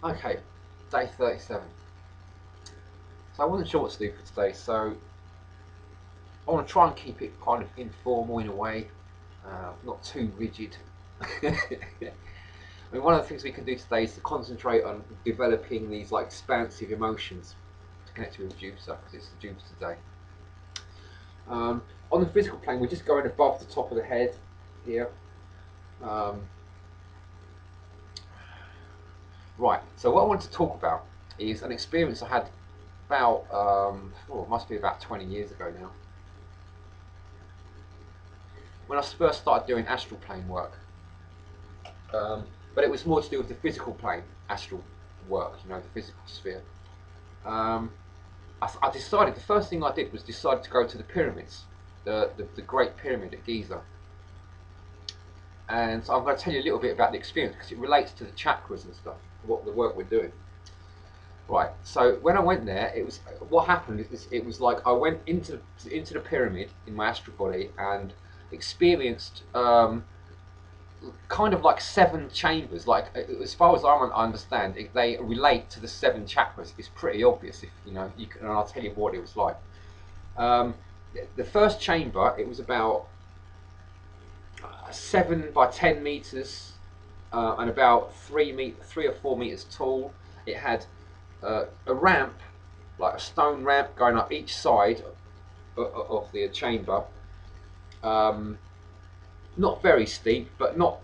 Okay, day 37. So I wasn't sure what to do for today, so I want to try and keep it kind of informal in a way, not too rigid. I mean, one of the things we can do today is to concentrate on developing these like expansive emotions to connect with Jupiter, because it's the Jupiter day. On the physical plane, we're just going above the top of the head here. Um, right, so what I want to talk about is an experience I had about, it must be about 20 years ago now, when I first started doing astral plane work. Um, but it was more to do with the physical plane, astral work, the physical sphere. Um, I decided, the first thing I did was decide to go to the pyramids, the Great Pyramid at Giza. And so I'm going to tell you a little bit about the experience because it relates to the chakras and stuff, what the work we're doing. Right. So when I went there, what happened is it was like I went into the pyramid in my astral body and experienced kind of like 7 chambers. Like as far as I understand, they relate to the 7 chakras. It's pretty obvious if you can, and I'll tell you what it was like. Um, the first chamber, it was about 7 by 10 meters and about 3 or 4 meters tall. It had a ramp, like a stone ramp, going up each side of the chamber. Not very steep, but not,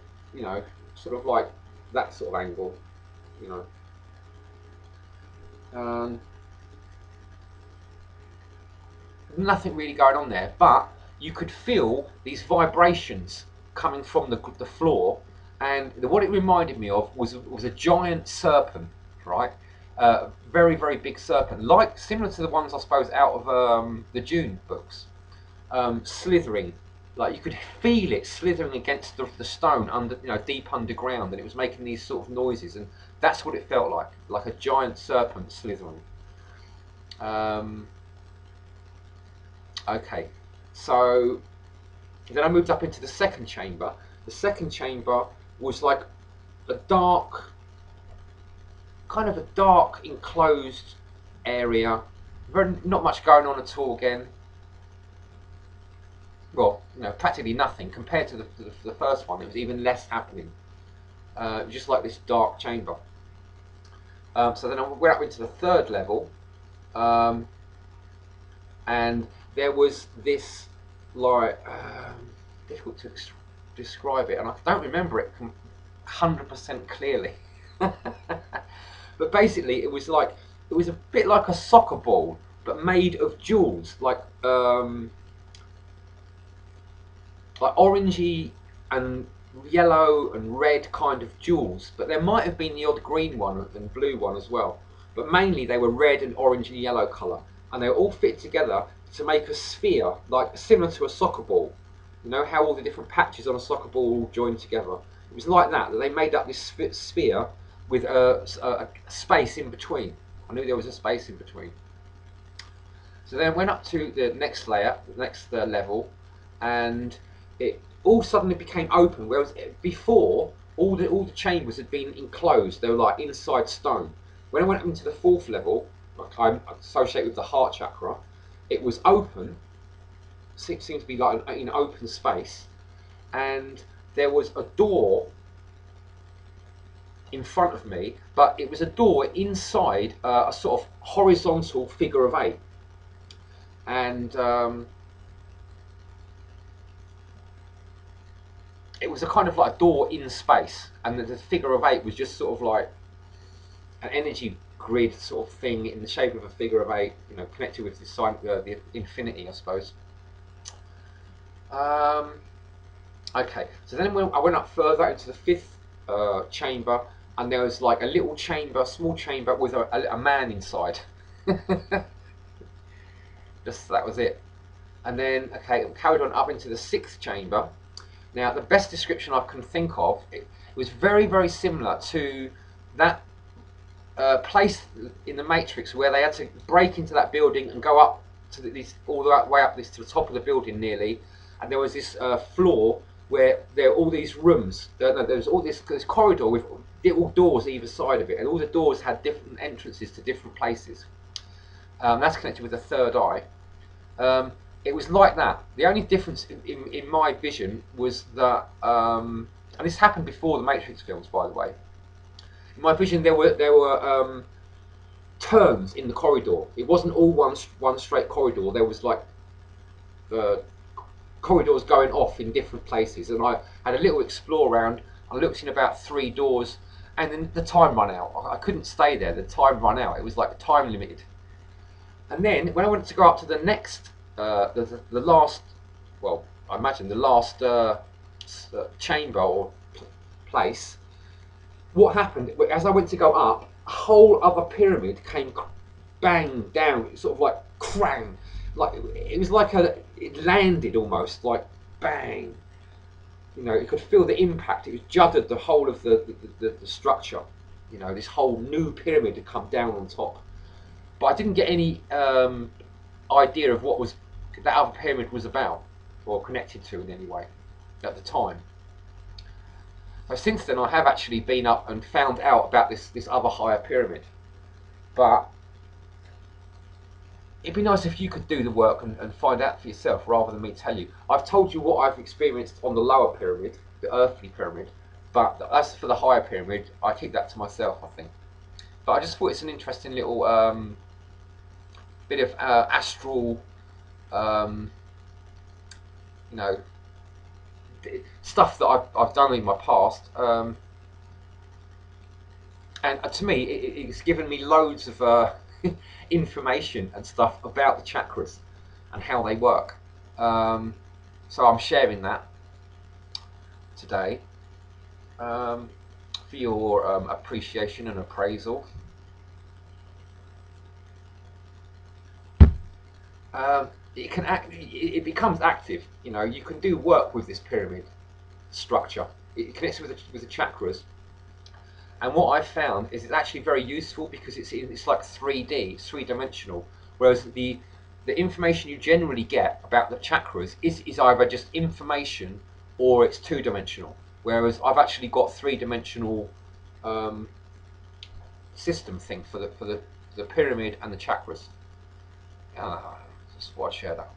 sort of like that sort of angle, you know. Um, Nothing really going on there, but you could feel these vibrations coming from the floor, and what it reminded me of was a giant serpent, right? Very very big serpent, like similar to the ones I suppose out of the Dune books, slithering. Like you could feel it slithering against the stone under, deep underground, and it was making these sort of noises, and that's what it felt like a giant serpent slithering. Um, okay, so then I moved up into the second chamber. The second chamber was like a dark, kind of a dark enclosed area. Very, not much going on at all again. Well, practically nothing compared to the first one. It was even less happening. It was just like this dark chamber. So then I went up into the third level, um, and there was this like difficult to describe it, and I don't remember it 100% clearly. But basically, it was a bit like a soccer ball, but made of jewels, like orangey and yellow and red kind of jewels. But there might have been the odd green one and blue one as well. But mainly they were red and orange and yellow colour, and they were all fit together to make a sphere, like similar to a soccer ball. You know how all the different patches on a soccer ball all joined together. It was like that they made up this sphere with a space in between. I knew there was a space in between. So then I went up to the next layer, the next level, and it all suddenly became open. Whereas before, all the chambers had been enclosed; they were like inside stone. When I went up into the fourth level, like I associate with the heart chakra, it was open. It seemed to be like an open space, and there was a door in front of me, but it was a door inside a sort of horizontal figure of 8, and it was a kind of like a door in space, and the figure of 8 was just sort of like an energy grid sort of thing in the shape of a figure of 8, connected with the sign, the infinity, I suppose. Um, okay, so then I went up further into the fifth chamber, and there was like a little chamber, small chamber with a man inside. Just that was it. And then, okay, carried on up into the sixth chamber. Now, the best description I can think of, it was very, very similar to that place in the Matrix where they had to break into that building and go up to all the way up this to the top of the building nearly, and there was this floor where there are all these rooms. No, there's all this corridor with little doors either side of it, and all the doors had different entrances to different places. That's connected with the third eye. It was like that. The only difference in my vision was that, and this happened before the Matrix films, by the way. In my vision, there were turns in the corridor. It wasn't all one straight corridor. There was like corridors going off in different places, and I had a little explore around. I looked in about 3 doors, and then the time ran out. I couldn't stay there. The time ran out. It was like time limited. And then when I went to go up to the next, the last, well, I imagine the last chamber or place, what happened as I went to go up, a whole other pyramid came bang down, sort of like crang, like it was like it landed almost like bang. You know, you could feel the impact. It was juddered the whole of the structure. You know, this whole new pyramid had come down on top. But I didn't get any idea of what was that other pyramid was about or connected to in any way at the time. So since then, I have actually been up and found out about this other higher pyramid. But it'd be nice if you could do the work and find out for yourself rather than me tell you. I've told you what I've experienced on the lower pyramid, the earthly pyramid, but as for the higher pyramid, I keep that to myself, I think. But I just thought it's an interesting little bit of astral, you know, stuff that I've done in my past. And to me, it's given me loads of information and stuff about the chakras and how they work. So I'm sharing that today for your appreciation and appraisal. It can it becomes active. You know, you can do work with this pyramid structure. It connects with the chakras. And what I've found is it's actually very useful because it's like 3D, it's 3-dimensional. Whereas the information you generally get about the chakras is either just information or it's 2-dimensional. Whereas I've actually got 3-dimensional system thing for the pyramid and the chakras. Just watch share that.